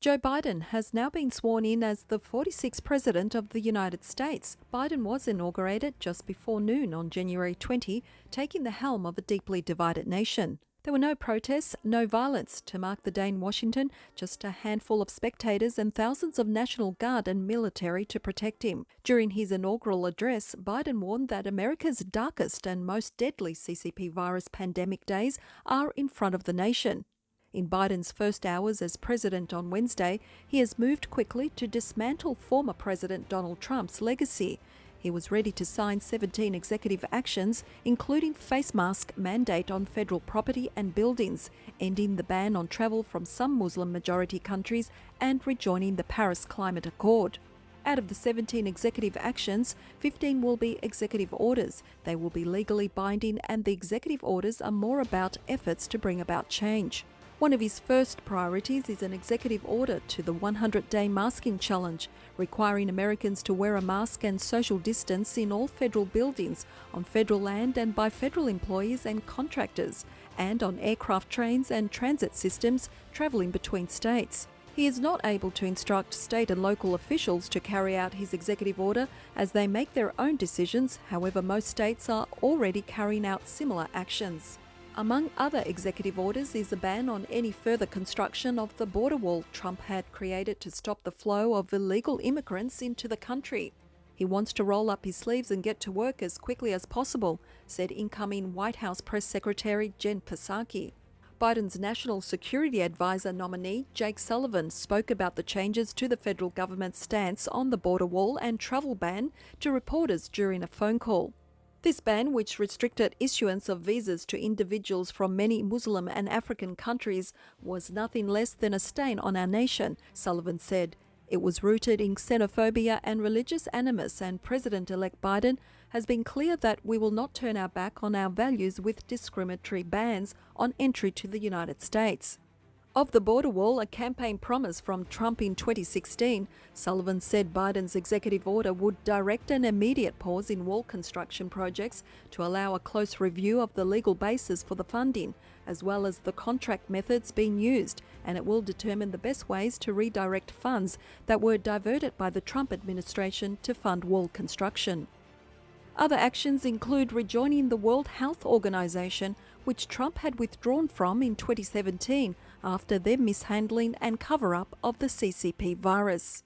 Joe Biden has now been sworn in as the 46th President of the United States. Biden was inaugurated just before noon on January 20, taking the helm of a deeply divided nation. There were no protests, no violence to mark the day in Washington, just a handful of spectators and thousands of National Guard and military to protect him. During his inaugural address, Biden warned that America's darkest and most deadly CCP virus pandemic days are in front of the nation. In Biden's first hours as president on Wednesday, he has moved quickly to dismantle former President Donald Trump's legacy. He was ready to sign 17 executive actions, including face mask mandate on federal property and buildings, ending the ban on travel from some Muslim-majority countries and rejoining the Paris Climate Accord. Out of the 17 executive actions, 15 will be executive orders. They will be legally binding, and the executive orders are more about efforts to bring about change. One of his first priorities is an executive order to the 100-day masking challenge, requiring Americans to wear a mask and social distance in all federal buildings, on federal land and by federal employees and contractors, and on aircraft trains and transit systems travelling between states. He is not able to instruct state and local officials to carry out his executive order as they make their own decisions. However, most states are already carrying out similar actions. Among other executive orders is a ban on any further construction of the border wall Trump had created to stop the flow of illegal immigrants into the country. He wants to roll up his sleeves and get to work as quickly as possible, said incoming White House Press Secretary Jen Psaki. Biden's National Security Advisor nominee, Jake Sullivan, spoke about the changes to the federal government's stance on the border wall and travel ban to reporters during a phone call. This ban, which restricted issuance of visas to individuals from many Muslim and African countries, was nothing less than a stain on our nation, Sullivan said. It was rooted in xenophobia and religious animus, and President-elect Biden has been clear that we will not turn our back on our values with discriminatory bans on entry to the United States. Of the border wall, a campaign promise from Trump in 2016, Sullivan said Biden's executive order would direct an immediate pause in wall construction projects to allow a close review of the legal basis for the funding, as well as the contract methods being used, and it will determine the best ways to redirect funds that were diverted by the Trump administration to fund wall construction. Other actions include rejoining the World Health Organization, which Trump had withdrawn from in 2017 after their mishandling and cover-up of the CCP virus.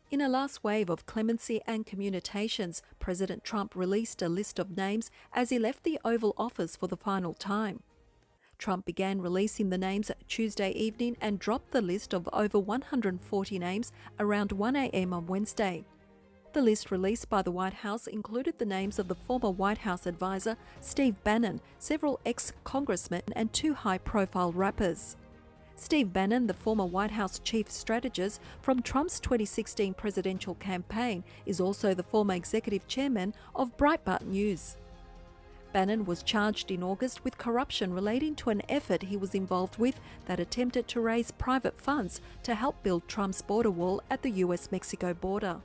In a last wave of clemency and communications, President Trump released a list of names as he left the Oval Office for the final time. Trump began releasing the names Tuesday evening and dropped the list of over 140 names around 1 a.m. on Wednesday. The list released by the White House included the names of the former White House advisor Steve Bannon, several ex-congressmen, and 2 high-profile rappers. Steve Bannon, the former White House chief strategist from Trump's 2016 presidential campaign, is also the former executive chairman of Breitbart News. Bannon was charged in August with corruption relating to an effort he was involved with that attempted to raise private funds to help build Trump's border wall at the US-Mexico border.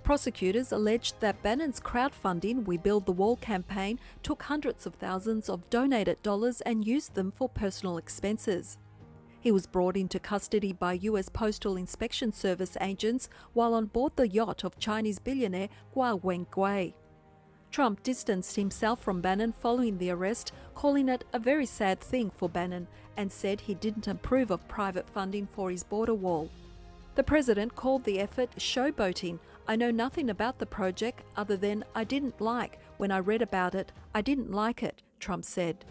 Prosecutors alleged that Bannon's crowdfunding We Build the Wall campaign took hundreds of thousands of donated dollars and used them for personal expenses. He was brought into custody by US Postal Inspection Service agents while on board the yacht of Chinese billionaire Guo Wengui. Trump distanced himself from Bannon following the arrest, calling it a very sad thing for Bannon, and said he didn't approve of private funding for his border wall. The president called the effort showboating. I know nothing about the project other than I didn't like. When I read about it, I didn't like it, Trump said.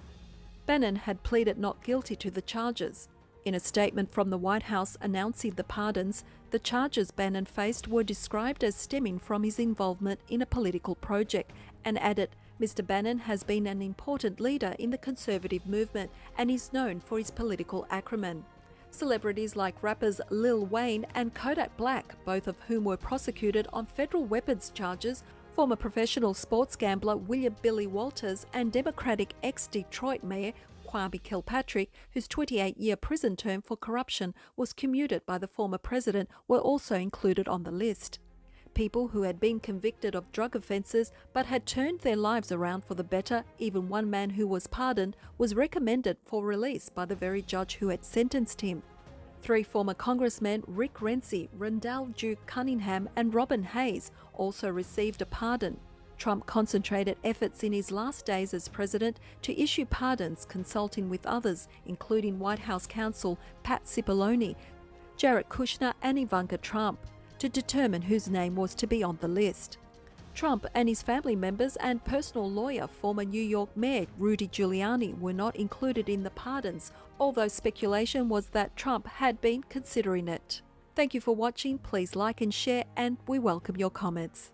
Bannon had pleaded not guilty to the charges. In a statement from the White House announcing the pardons, the charges Bannon faced were described as stemming from his involvement in a political project, and added, Mr. Bannon has been an important leader in the conservative movement and is known for his political acumen. Celebrities like rappers Lil Wayne and Kodak Black, both of whom were prosecuted on federal weapons charges, former professional sports gambler William Billy Walters, and Democratic ex-Detroit Mayor Kwame Kilpatrick, whose 28-year prison term for corruption was commuted by the former president, were also included on the list. People who had been convicted of drug offences but had turned their lives around for the better, even one man who was pardoned, was recommended for release by the very judge who had sentenced him. 3 former congressmen, Rick Renzi, Randall Duke Cunningham and Robin Hayes, also received a pardon. Trump concentrated efforts in his last days as president to issue pardons, consulting with others, including White House counsel Pat Cipollone, Jared Kushner and Ivanka Trump, to determine whose name was to be on the list. Trump and his family members and personal lawyer, former New York Mayor Rudy Giuliani, were not included in the pardons, although speculation was that Trump had been considering it. Thank you for watching. Please like and share, and we welcome your comments.